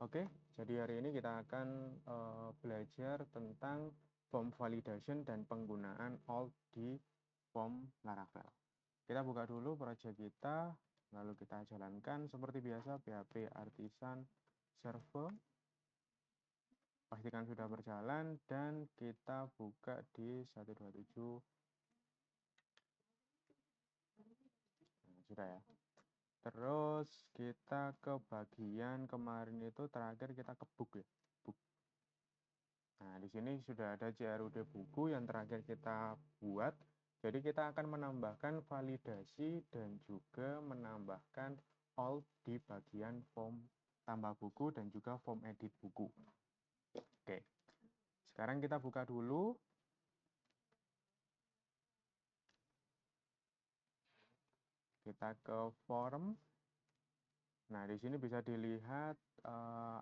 Oke, jadi hari ini kita akan belajar tentang form validation dan penggunaan alt di form Laravel. Kita buka dulu project kita, lalu kita jalankan seperti biasa PHP Artisan Server. Pastikan sudah berjalan dan kita buka di 127. Nah, sudah ya. Terus kita ke bagian kemarin itu terakhir kita ke book ya. Book. Nah, di sini sudah ada CRUD buku yang terakhir kita buat. Jadi kita akan menambahkan validasi dan juga menambahkan alt di bagian form tambah buku dan juga form edit buku. Oke. Sekarang kita buka dulu. Kita ke form. Nah, di sini bisa dilihat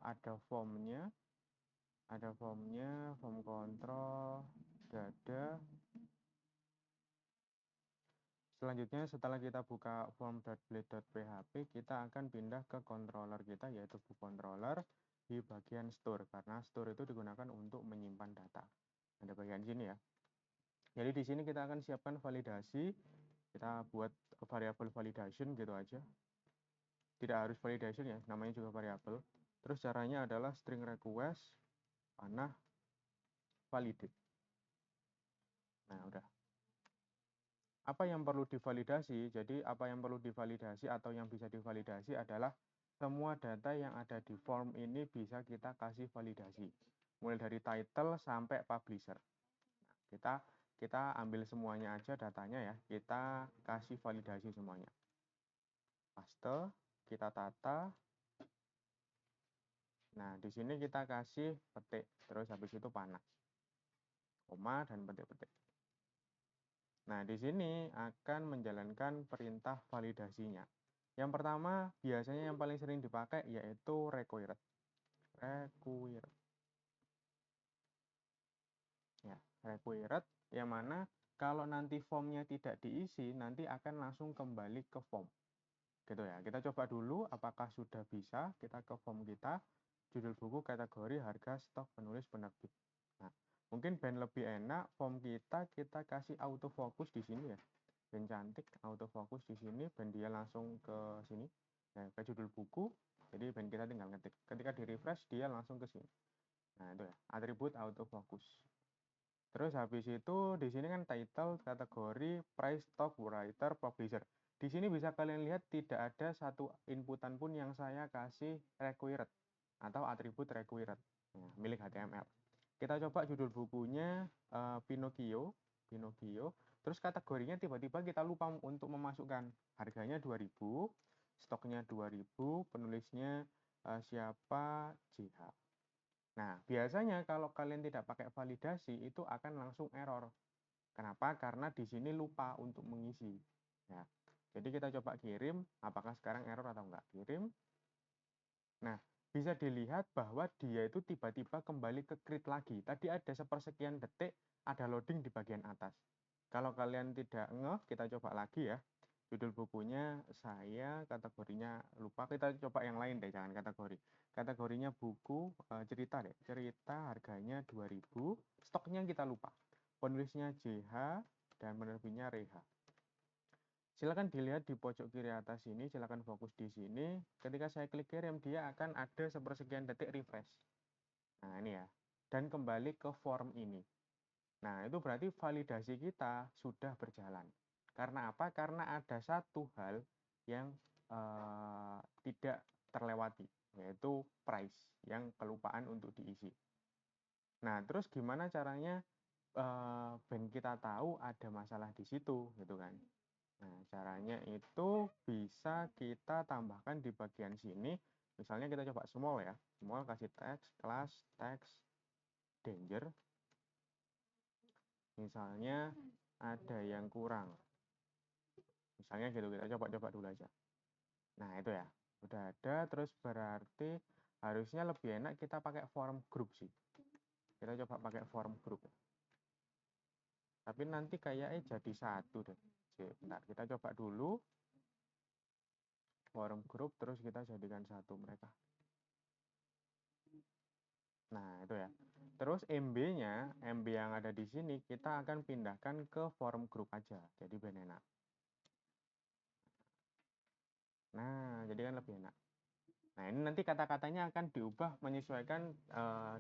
ada formnya. Ada formnya, form control, dada. Selanjutnya setelah kita buka form.blade.php, kita akan pindah ke controller kita yaitu book controller di bagian store karena store itu digunakan untuk menyimpan data. Ada bagian sini ya. Jadi di sini kita akan siapkan validasi. Kita buat variable validation gitu aja. Tidak harus validation ya, namanya juga variable. Terus caranya adalah string request panah validate. Nah, udah. Apa yang perlu divalidasi? Jadi apa yang perlu divalidasi atau yang bisa divalidasi adalah semua data yang ada di form ini bisa kita kasih validasi. Mulai dari title sampai publisher. Nah, kita ambil semuanya aja datanya ya. Kita kasih validasi semuanya. Paste, kita tata. Nah, di sini kita kasih petik, terus habis itu panah. Koma dan petik-petik. Nah, di sini akan menjalankan perintah validasinya. Yang pertama, biasanya yang paling sering dipakai yaitu required. Required. Ya, required yang mana kalau nanti formnya tidak diisi, nanti akan langsung kembali ke form. Gitu ya. Kita coba dulu apakah sudah bisa. Kita ke form kita, judul buku, kategori, harga, stok, penulis, penerbit. Nah, mungkin band lebih enak form kita kasih autofocus di sini ya. Band cantik, autofocus di sini, band dia langsung ke sini. Nah, ke judul buku. Jadi band kita tinggal ngetik. Ketika di refresh dia langsung ke sini. Nah, itu ya, atribut autofocus. Terus habis itu di sini kan title, kategori, price, stock, writer, publisher. Di sini bisa kalian lihat tidak ada satu inputan pun yang saya kasih required atau atribut required. Nah, milik HTML. Kita coba judul bukunya Pinocchio, Pinocchio. Terus kategorinya tiba-tiba kita lupa untuk memasukkan harganya 2000, stoknya 2000, penulisnya siapa JH. Nah, biasanya kalau kalian tidak pakai validasi itu akan langsung error. Kenapa? Karena di sini lupa untuk mengisi. Ya. Jadi kita coba kirim, apakah sekarang error atau enggak. Kirim. Nah, bisa dilihat bahwa dia itu tiba-tiba kembali ke create lagi. Tadi ada sepersekian detik, ada loading di bagian atas. Kalau kalian tidak ngeh, kita coba lagi ya. Judul bukunya saya, kategorinya lupa. Kita coba yang lain deh, jangan kategori. Kategorinya buku, cerita deh. Cerita harganya 2000, stoknya kita lupa. Penulisnya JH dan penerbitnya Reha. Silakan dilihat di pojok kiri atas ini, silakan fokus di sini. Ketika saya klik kirim, dia akan ada sepersekian detik refresh. Nah, ini ya. Dan kembali ke form ini. Nah, itu berarti validasi kita sudah berjalan. Karena apa? Karena ada satu hal yang tidak terlewati, yaitu price yang kelupaan untuk diisi. Nah, terus gimana caranya band kita tahu ada masalah di situ, gitu kan? Nah, caranya itu bisa kita tambahkan di bagian sini. Misalnya kita coba small ya. Small kasih text, class, text, danger. Misalnya ada yang kurang. Misalnya gitu, kita coba-coba dulu aja. Nah, itu ya. Udah ada, terus berarti harusnya lebih enak kita pakai form group sih. Kita coba pakai form group. Tapi nanti kayaknya jadi satu deh. Bentar, kita coba dulu. Forum group terus kita jadikan satu mereka. Nah, itu ya. Terus MB yang ada di sini kita akan pindahkan ke form group aja. Jadi biar enak. Nah, jadi kan lebih enak. Nah, ini nanti kata-katanya akan diubah menyesuaikan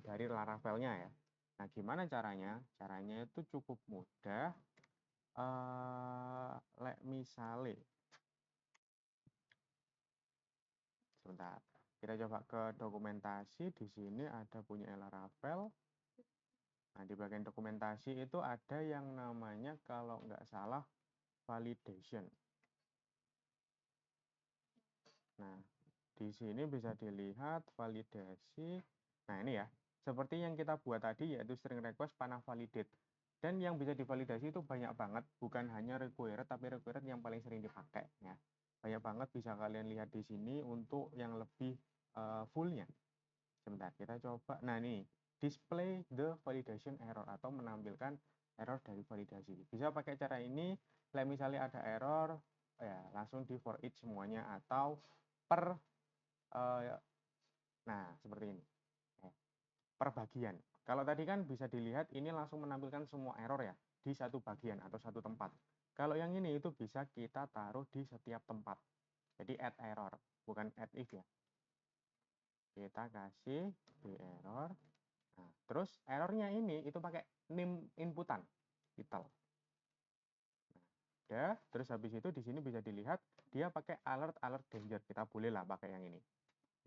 dari Laravelnya ya. Nah, gimana caranya? Caranya itu cukup mudah. Misalnya, sebentar. Kita coba ke dokumentasi. Di sini ada punya Laravel. Nah, di bagian dokumentasi itu ada yang namanya kalau nggak salah validation. Nah, di sini bisa dilihat validasi. Nah, ini ya. Seperti yang kita buat tadi yaitu string request panah validate. Dan yang bisa divalidasi itu banyak banget, bukan hanya required tapi required yang paling sering dipakai ya. Banyak banget bisa kalian lihat di sini untuk yang lebih fullnya. Sebentar, kita coba. Nah, nih, display the validation error atau menampilkan error dari validasi. Bisa pakai cara ini, misalnya ada error, ya langsung di for each semuanya atau per nah seperti ini per bagian. Kalau tadi kan bisa dilihat ini langsung menampilkan semua error ya di satu bagian atau satu tempat. Kalau yang ini itu bisa kita taruh di setiap tempat. Jadi add error, bukan add if ya. Kita kasih di error. Nah, terus errornya ini itu pakai name inputan title. Ya, terus habis itu di sini bisa dilihat dia pakai alert danger. Kita boleh lah pakai yang ini.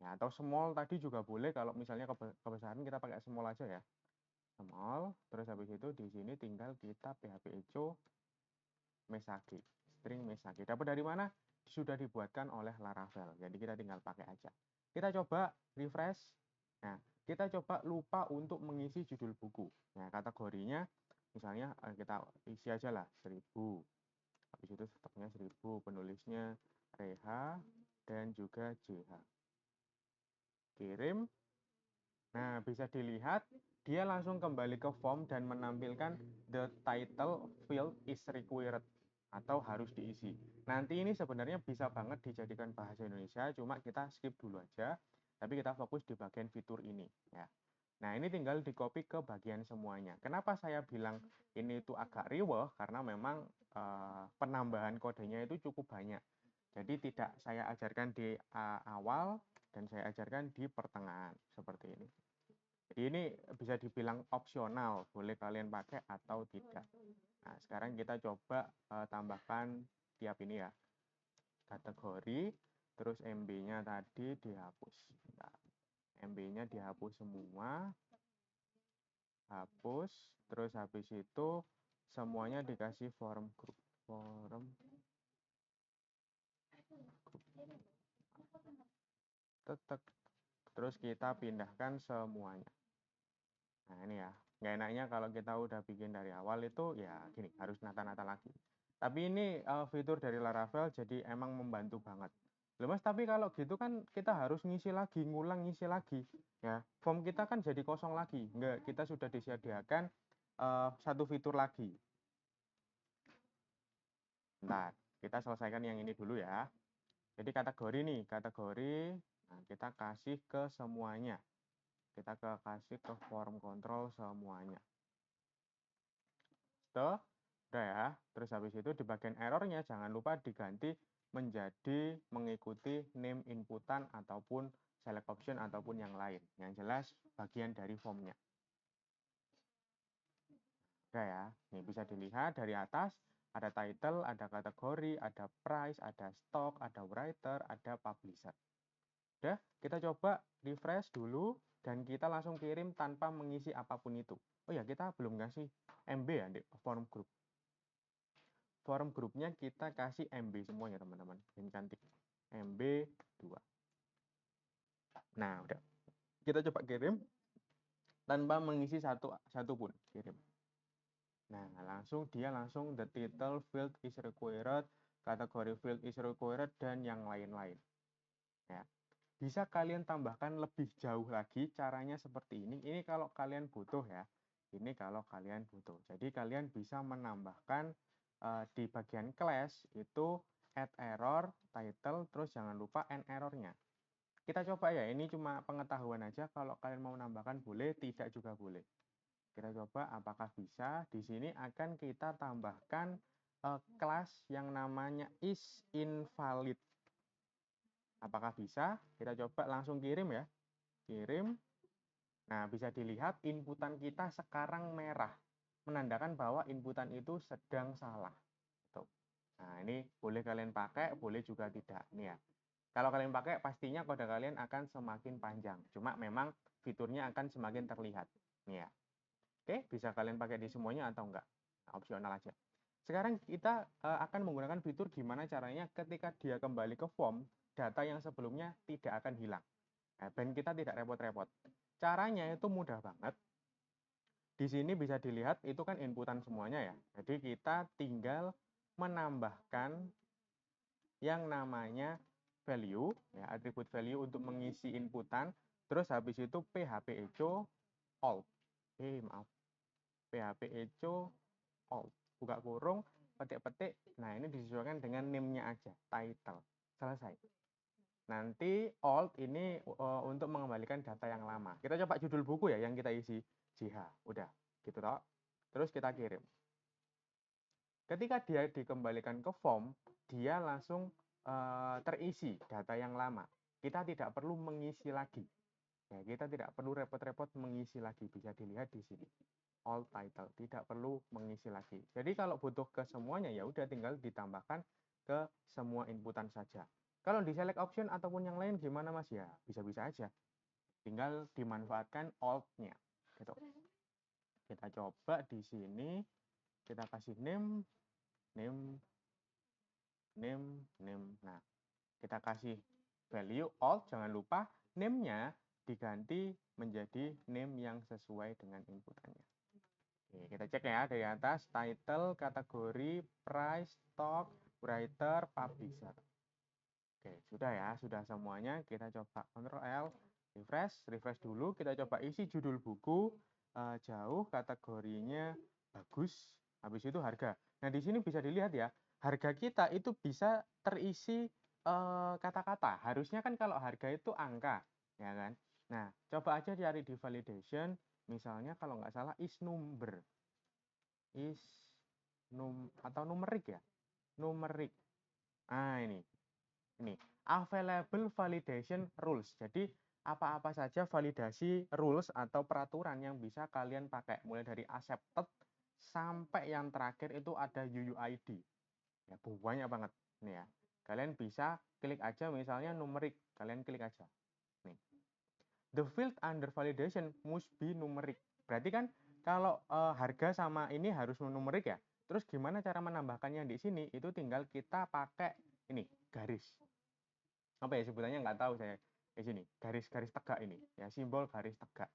Ya, atau small tadi juga boleh kalau misalnya kebesaran kita pakai small aja ya. Small, terus habis itu di sini tinggal kita php echo mesagi, string mesagi. Dapat dari mana? Sudah dibuatkan oleh Laravel. Jadi kita tinggal pakai aja. Kita coba refresh. Nah, kita coba lupa untuk mengisi judul buku. Nah, kategorinya misalnya kita isi aja lah 1000. Habis itu stoknya 1000, penulisnya Reha dan juga JH. Kirim. Nah, bisa dilihat dia langsung kembali ke form dan menampilkan the title field is required atau harus diisi. Nanti ini sebenarnya bisa banget dijadikan bahasa Indonesia, cuma kita skip dulu aja. Tapi kita fokus di bagian fitur ini ya. Nah, ini tinggal di copy ke bagian semuanya. Kenapa saya bilang ini itu agak riweh? Karena memang penambahan kodenya itu cukup banyak. Jadi tidak saya ajarkan di awal dan saya ajarkan di pertengahan seperti ini. Jadi ini bisa dibilang opsional, boleh kalian pakai atau tidak. Nah, sekarang kita coba tambahkan tiap ini ya. Kategori, terus MB-nya tadi dihapus. Nah, MB-nya dihapus semua. Hapus, terus habis itu semuanya dikasih form group. Tetek. Terus kita pindahkan semuanya. Nah, ini ya. Nggak enaknya kalau kita udah bikin dari awal itu ya gini, harus nata-nata lagi. Tapi ini fitur dari Laravel jadi emang membantu banget. Loh Mas, tapi kalau gitu kan kita harus ngisi lagi, ngulang ngisi lagi. Ya, form kita kan jadi kosong lagi. Nggak, kita sudah disediakan satu fitur lagi. Bentar, kita selesaikan yang ini dulu ya. Jadi kategori nih, kategori nah, kita kasih ke semuanya. Kita kasih ke form control semuanya. Tuh, udah ya. Terus habis itu di bagian errornya jangan lupa diganti menjadi mengikuti name inputan ataupun select option ataupun yang lain. Yang jelas bagian dari formnya. Udah ya. Nih bisa dilihat dari atas ada title, ada kategori, ada price, ada stock, ada writer, ada publisher. Udah, kita coba refresh dulu dan kita langsung kirim tanpa mengisi apapun itu. Oh ya, kita belum ngasih MB ya di form group. Form grupnya kita kasih MB semuanya teman-teman. Yang cantik. MB 2. Nah, udah. Kita coba kirim tanpa mengisi satu pun. Kirim. Nah, dia langsung the title field is required, kategori field is required, dan yang lain-lain. Ya. Bisa kalian tambahkan lebih jauh lagi, caranya seperti ini. Ini kalau kalian butuh ya. Ini kalau kalian butuh. Jadi kalian bisa menambahkan di bagian class itu add error, title, terus jangan lupa end errornya. Kita coba ya, ini cuma pengetahuan aja, kalau kalian mau nambahkan boleh, tidak juga boleh. Kita coba apakah bisa. Di sini akan kita tambahkan kelas yang namanya isInvalid. Apakah bisa? Kita coba langsung kirim ya. Kirim. Nah, bisa dilihat inputan kita sekarang merah. Menandakan bahwa inputan itu sedang salah. Tuh. Nah, ini boleh kalian pakai, boleh juga tidak. Nih ya. Kalau kalian pakai, pastinya kode kalian akan semakin panjang. Cuma memang fiturnya akan semakin terlihat. Nih ya. Oke, bisa kalian pakai di semuanya atau enggak. Nah, opsional aja. Sekarang kita akan menggunakan fitur gimana caranya ketika dia kembali ke form, data yang sebelumnya tidak akan hilang. Nah, dan kita tidak repot-repot. Caranya itu mudah banget. Di sini bisa dilihat itu kan inputan semuanya ya. Jadi kita tinggal menambahkan yang namanya value, ya, atribut value untuk mengisi inputan. Terus habis itu php echo all. Maaf. php echo all. Buka kurung, petik-petik. Nah, ini disesuaikan dengan name-nya aja, title. Selesai. Nanti alt ini untuk mengembalikan data yang lama. Kita coba judul buku ya yang kita isi JH. Udah, gitu toh. Terus kita kirim. Ketika dia dikembalikan ke form, dia langsung terisi data yang lama. Kita tidak perlu mengisi lagi. Ya, kita tidak perlu repot-repot mengisi lagi. Bisa dilihat di sini. All title, tidak perlu mengisi lagi. Jadi kalau butuh ke semuanya ya udah tinggal ditambahkan ke semua inputan saja. Kalau di select option ataupun yang lain gimana Mas? Ya bisa-bisa aja. Tinggal dimanfaatkan alt-nya. Gitu. Kita coba di sini, kita kasih name, name, name, name. Nah, kita kasih value alt, jangan lupa name-nya diganti menjadi name yang sesuai dengan inputannya. Oke, kita cek ya dari atas, title, kategori, price, stock, writer, publisher. Oke, sudah ya, sudah semuanya. Kita coba Ctrl L, refresh dulu. Kita coba isi judul buku, jauh, kategorinya bagus, habis itu harga. Nah, di sini bisa dilihat ya, harga kita itu bisa terisi kata-kata. Harusnya kan kalau harga itu angka, ya kan? Nah, coba aja cari di validation, misalnya kalau nggak salah is number, atau numerik ya, numerik. Nah, ini available validation rules. Jadi apa-apa saja validasi rules atau peraturan yang bisa kalian pakai, mulai dari accepted sampai yang terakhir itu ada UUID. Ya, banyak banget nih ya. Kalian bisa klik aja misalnya numerik, kalian klik aja. Nih. The field under validation must be numeric. Berarti kan kalau harga sama ini harus numerik ya. Terus gimana cara menambahkannya di sini? Itu tinggal kita pakai ini garis. Apa ya sebutannya nggak tahu saya. Di sini garis-garis tegak ini ya, simbol garis tegak.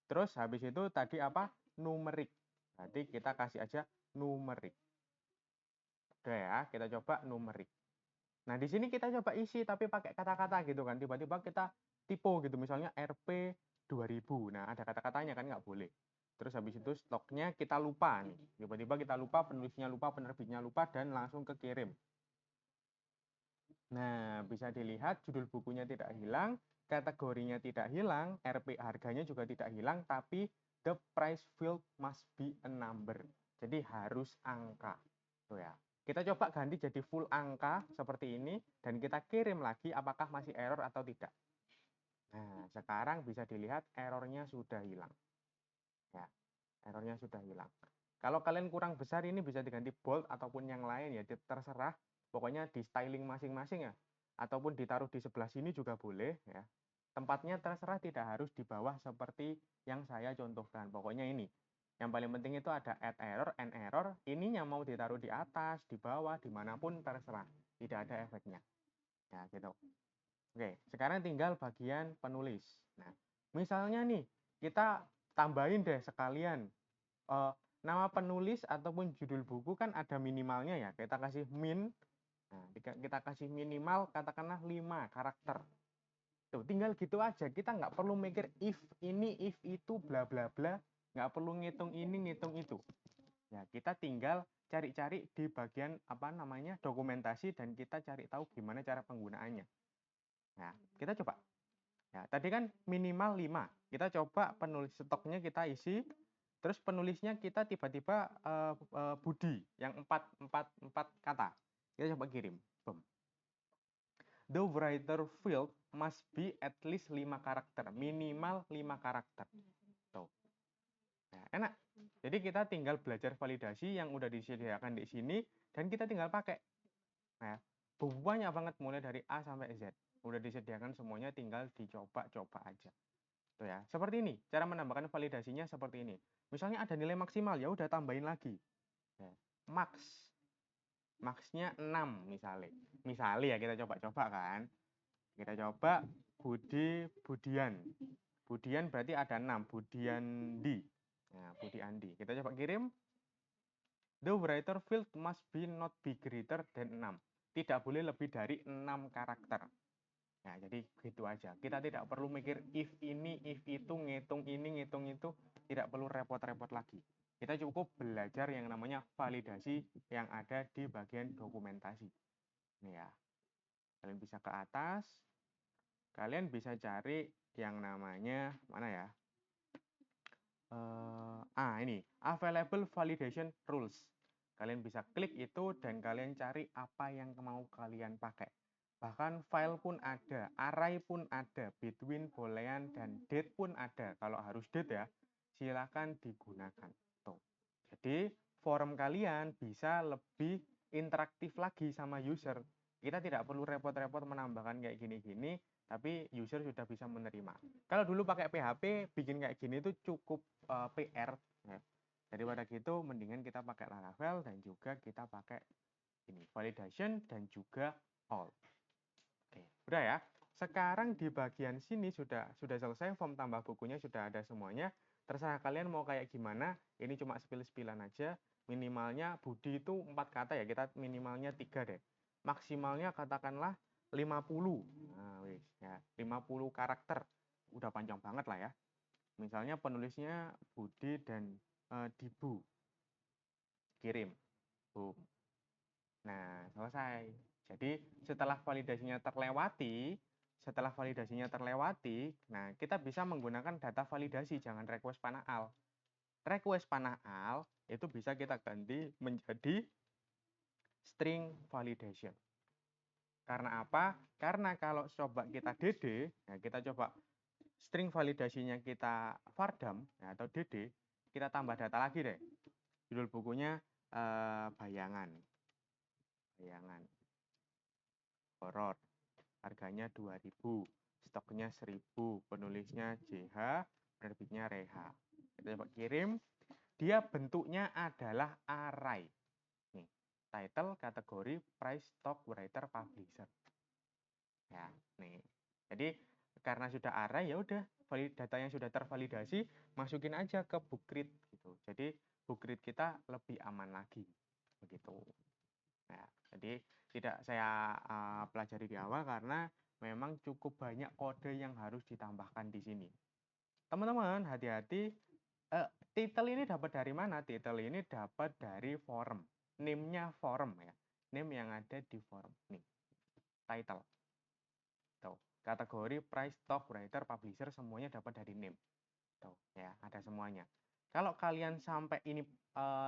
Terus habis itu tadi apa? Numerik. Berarti kita kasih aja numerik. Oke ya, kita coba numerik. Nah, di sini kita coba isi tapi pakai kata-kata gitu kan. Tiba-tiba kita tipe gitu, misalnya RP 2000. Nah, ada kata-katanya kan nggak boleh. Terus habis itu stoknya kita lupa nih. Tiba-tiba kita lupa, penulisnya lupa, penerbitnya lupa, dan langsung kekirim. Nah, bisa dilihat judul bukunya tidak hilang, kategorinya tidak hilang, RP harganya juga tidak hilang, tapi the price field must be a number. Jadi harus angka. Tuh ya. Kita coba ganti jadi full angka seperti ini dan kita kirim lagi apakah masih error atau tidak. Nah, sekarang bisa dilihat errornya sudah hilang. Ya, errornya sudah hilang. Kalau kalian kurang besar ini bisa diganti bold ataupun yang lain ya, terserah. Pokoknya di styling masing-masing ya. Ataupun ditaruh di sebelah sini juga boleh ya. Tempatnya terserah, tidak harus di bawah seperti yang saya contohkan. Pokoknya ini. Yang paling penting itu ada add error, end error. Ininya mau ditaruh di atas, di bawah, dimanapun terserah. Tidak ada efeknya. Ya gitu. Oke, sekarang tinggal bagian penulis. Nah, misalnya nih, kita tambahin deh sekalian nama penulis ataupun judul buku kan ada minimalnya ya. Kita kasih min. Nah, kita kasih minimal katakanlah 5 karakter. Tuh, tinggal gitu aja. Kita nggak perlu mikir if ini, if itu, bla bla bla. Nggak perlu ngitung ini, ngitung itu. Ya, kita tinggal cari-cari di bagian apa namanya dokumentasi dan kita cari tahu gimana cara penggunaannya. Nah, kita coba. Ya, tadi kan minimal 5. Kita coba penulis stoknya kita isi, terus penulisnya kita tiba-tiba Budi yang 4 kata. Kita coba kirim. Boom. The writer field must be at least 5 karakter, minimal 5 karakter. Tuh. Nah, enak. Jadi kita tinggal belajar validasi yang udah disediakan di sini dan kita tinggal pakai. Nah, banyak banget mulai dari A sampai Z. Udah disediakan semuanya, tinggal dicoba-coba aja. Tuh ya. Seperti ini, cara menambahkan validasinya seperti ini. Misalnya ada nilai maksimal, ya udah tambahin lagi. Ya. Max. Maxnya 6 misalnya. Misalnya ya kita coba-coba kan. Kita coba Budian. Budian berarti ada 6. Budiandi. Nah, Budi Andi. Kita coba kirim. The writer field must be not be greater than 6. Tidak boleh lebih dari 6 karakter. Nah, jadi gitu aja. Kita tidak perlu mikir if ini, if itu, ngitung ini, ngitung itu. Tidak perlu repot-repot lagi. Kita cukup belajar yang namanya validasi yang ada di bagian dokumentasi. Ini ya. Kalian bisa ke atas. Kalian bisa cari yang namanya, mana ya? Ini. Available Validation Rules. Kalian bisa klik itu dan kalian cari apa yang mau kalian pakai. Bahkan file pun ada, array pun ada, between, boolean, dan date pun ada. Kalau harus date ya, silakan digunakan. Tuh. Jadi forum kalian bisa lebih interaktif lagi sama user. Kita tidak perlu repot-repot menambahkan kayak gini-gini, tapi user sudah bisa menerima. Kalau dulu pakai PHP, bikin kayak gini itu cukup PR. Ya. Daripada gitu, mendingan kita pakai Laravel dan juga kita pakai ini validation dan juga all. Oke, udah ya. Sekarang di bagian sini sudah selesai, form tambah bukunya sudah ada semuanya. Terserah kalian mau kayak gimana. Ini cuma spill-spillan aja. Minimalnya Budi itu 4 kata ya. Kita minimalnya 3 deh. Maksimalnya katakanlah 50. Nah, wis ya, 50 karakter. Udah panjang banget lah ya. Misalnya penulisnya Budi dan Dibu. Kirim. Boom. Nah, selesai. Jadi setelah validasinya terlewati, nah kita bisa menggunakan data validasi, jangan request panah-al. Request panah-al itu bisa kita ganti menjadi string validation. Karena apa? Karena kalau coba kita DD, nah kita coba string validasinya kita vardam atau DD, kita tambah data lagi deh. Judul bukunya bayangan. Horor. Harganya 2000, stoknya 1000, penulisnya JH, penerbitnya Reha. Kita coba kirim, dia bentuknya adalah array. Nih, title, kategori, price, stock, writer, publisher. Ya, nih. Jadi karena sudah array ya udah data yang sudah tervalidasi masukin aja ke Bookgrid gitu. Jadi Bookgrid kita lebih aman lagi begitu. Nah, jadi tidak saya pelajari di awal karena memang cukup banyak kode yang harus ditambahkan di sini. Teman-teman, hati-hati. Title ini dapat dari mana? Title ini dapat dari forum. Name-nya forum ya. Name yang ada di forum. Nih, title. Tuh, kategori, price, stock, writer, publisher semuanya dapat dari name. Tuh, ya, ada semuanya. Kalau kalian sampai ini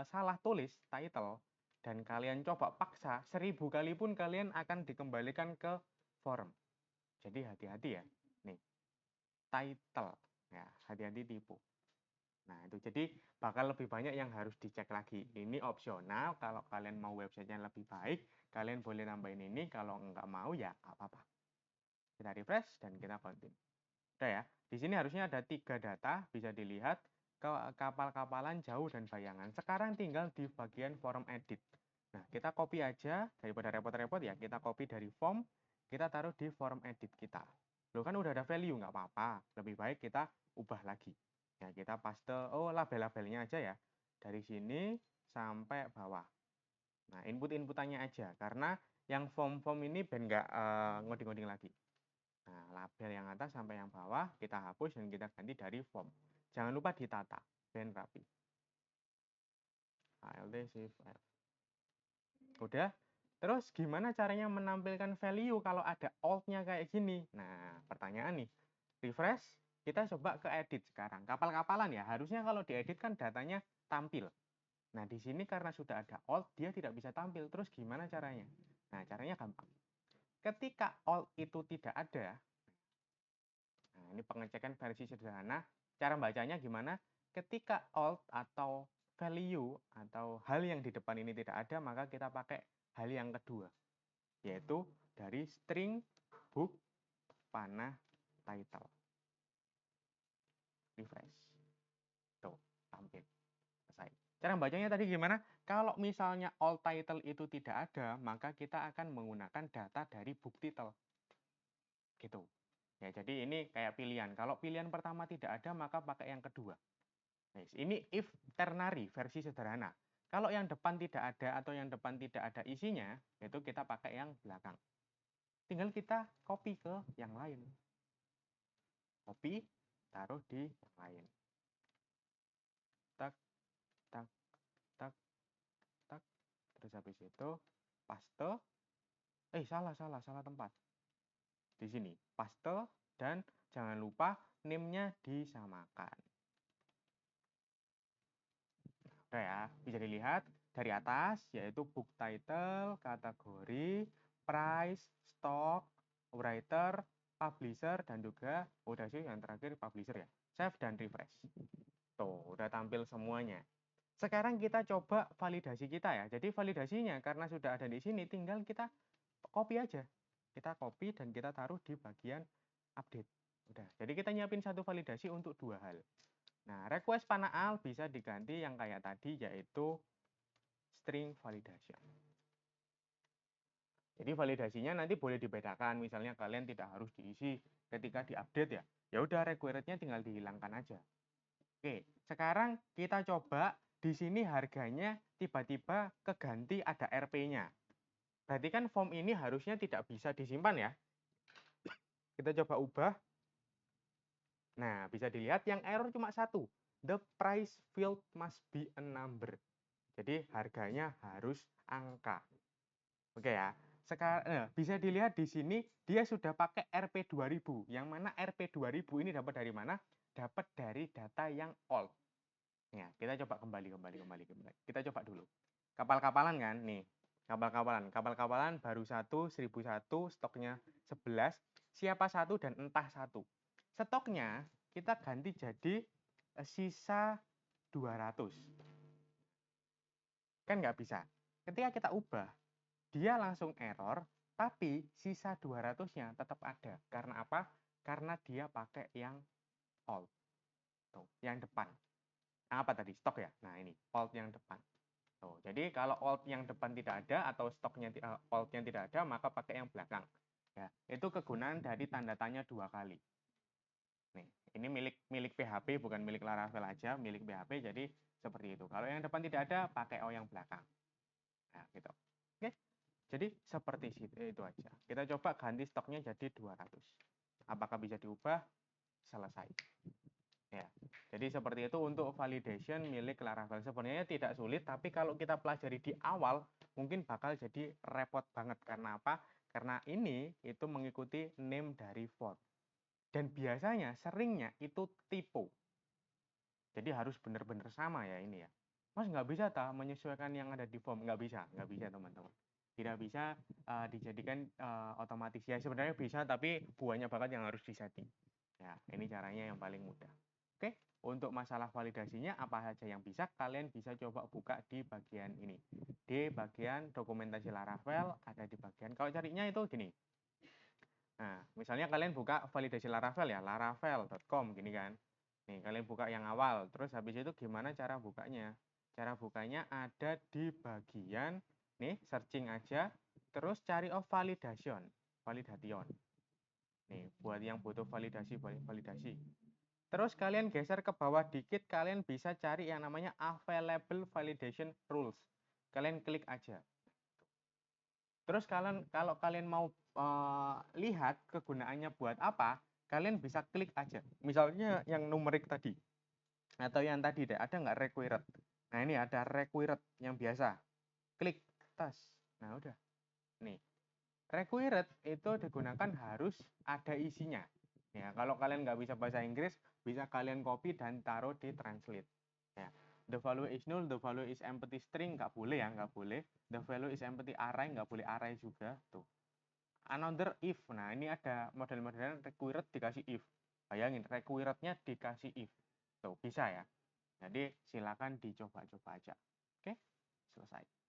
salah tulis title dan kalian coba paksa 1000 kali pun kalian akan dikembalikan ke forum. Jadi hati-hati ya. Nih, title. Ya, hati-hati tipu. Nah, itu jadi bakal lebih banyak yang harus dicek lagi. Ini opsional, kalau kalian mau websitenya lebih baik, kalian boleh nambahin ini. Kalau nggak mau ya nggak apa-apa. Kita refresh dan kita continue. Udah ya. Di sini harusnya ada 3 data, bisa dilihat ke kapal-kapalan jauh dan bayangan. Sekarang tinggal di bagian form edit. Nah, kita copy aja daripada repot-repot ya. Kita copy dari form, kita taruh di form edit kita. Loh kan udah ada value, nggak apa-apa. Lebih baik kita ubah lagi. Ya, kita paste, label-labelnya aja ya. Dari sini sampai bawah. Nah, input-inputannya aja. Karena yang form-form ini ben nggak ngoding-ngoding lagi. Nah, label yang atas sampai yang bawah kita hapus dan kita ganti dari form. Jangan lupa ditata, ben rapi. ALT shift F. Udah. Terus gimana caranya menampilkan value kalau ada alt-nya kayak gini? Nah, pertanyaan nih. refresh, kita coba ke edit sekarang. Kapal-kapalan ya, harusnya kalau diedit kan datanya tampil. Nah, di sini karena sudah ada alt, dia tidak bisa tampil. Terus gimana caranya? Nah, caranya gampang. Ketika alt itu tidak ada, nah ini pengecekan versi sederhana. Cara bacanya gimana? Ketika alt atau value atau hal yang di depan ini tidak ada, maka kita pakai hal yang kedua, yaitu dari string book panah title. Refresh. Tuh, tampil. Selesai. Cara bacanya tadi gimana? Kalau misalnya all title itu tidak ada, maka kita akan menggunakan data dari book title. Gitu. Ya, jadi ini kayak pilihan. Kalau pilihan pertama tidak ada, maka pakai yang kedua. Nah, ini if ternary versi sederhana. Kalau yang depan tidak ada atau yang depan tidak ada isinya, itu kita pakai yang belakang. Tinggal kita copy ke yang lain. Copy, taruh di yang lain. Tak, tak, tak, tak. Terus habis itu paste. Salah tempat. Di sini, paste dan jangan lupa name-nya disamakan. Udah ya, bisa dilihat dari atas yaitu book title, kategori, price, stock, writer, publisher, dan juga udah sih yang terakhir publisher ya. Save dan refresh. Tuh, udah tampil semuanya. Sekarang kita coba validasi kita ya. Jadi validasinya karena sudah ada di sini, tinggal kita copy aja. Kita copy dan kita taruh di bagian update. Udah. Jadi kita nyiapin satu validasi untuk dua hal. Nah, request panah al bisa diganti yang kayak tadi yaitu string validation. Jadi validasinya nanti boleh dibedakan, misalnya kalian tidak harus diisi ketika diupdate ya. Ya udah requirednya tinggal dihilangkan aja. Oke, sekarang kita coba di sini harganya tiba-tiba keganti ada RP-nya. Berarti kan form ini harusnya tidak bisa disimpan ya. Kita coba ubah. Nah, bisa dilihat yang error cuma satu. The price field must be a number. Jadi harganya harus angka. Oke ya. Sekarang bisa dilihat di sini dia sudah pakai RP2000. Yang mana RP2000 ini dapat dari mana? Dapat dari data yang old. Ya, kita coba kembali. Kita coba dulu. Kapal-kapalan kan nih. Kapal-kapalan baru 1001, stoknya 11, siapa satu dan entah satu. Stoknya kita ganti jadi sisa 200. Kan nggak bisa. Ketika kita ubah, dia langsung error, tapi sisa 200-nya tetap ada. Karena apa? Karena dia pakai yang alt. Tuh, yang depan. Apa tadi? Stok ya? Nah, ini alt yang depan. Tuh, jadi kalau alt yang depan tidak ada atau stoknya alt yang tidak ada, maka pakai yang belakang. Ya, itu kegunaan dari tanda tanya dua kali. Nih, ini milik PHP bukan milik Laravel aja, milik PHP jadi seperti itu. Kalau yang depan tidak ada, pakai O yang belakang. Nah, gitu. Oke. Jadi seperti itu aja. Kita coba ganti stoknya jadi 200. Apakah bisa diubah? Selesai. Ya. Jadi seperti itu untuk validation milik Laravel. Sebenarnya tidak sulit, tapi kalau kita pelajari di awal mungkin bakal jadi repot banget. Karena apa? Karena ini itu mengikuti name dari font. Dan biasanya seringnya itu typo. Jadi harus benar-benar sama ya ini ya. Mas nggak bisa menyesuaikan yang ada di form. Nggak bisa teman-teman. Tidak bisa dijadikan otomatis. Ya sebenarnya bisa, tapi banyak banget yang harus disetting. Ya, ini caranya yang paling mudah. Oke, untuk masalah validasinya apa saja yang bisa, kalian bisa coba buka di bagian ini. Di bagian dokumentasi Laravel, ada di bagian, kalau carinya itu gini. Nah, misalnya kalian buka validasi Laravel ya, laravel.com gini kan. Nih, kalian buka yang awal, terus habis itu gimana cara bukanya? Cara bukanya ada di bagian, nih, searching aja, terus cari validation. Nih, buat yang butuh validasi. Terus kalian geser ke bawah dikit, kalian bisa cari yang namanya available validation rules. Kalian klik aja. Terus kalau kalian mau lihat kegunaannya buat apa, kalian bisa klik aja. Misalnya yang numerik tadi, atau yang tadi deh, ada nggak required? Nah ini ada required yang biasa. Klik tas. Nah udah. Nih, required itu digunakan harus ada isinya. Ya, kalau kalian nggak bisa bahasa Inggris, bisa kalian copy dan taruh di translate. Ya. The value is null, the value is empty string, nggak boleh ya, nggak boleh. The value is empty array, nggak boleh array juga. Tuh. Another if, nah ini ada model-modelnya required dikasih if. Bayangin, requirednya dikasih if. Tuh, bisa ya. Jadi silakan dicoba-coba aja. Oke, selesai.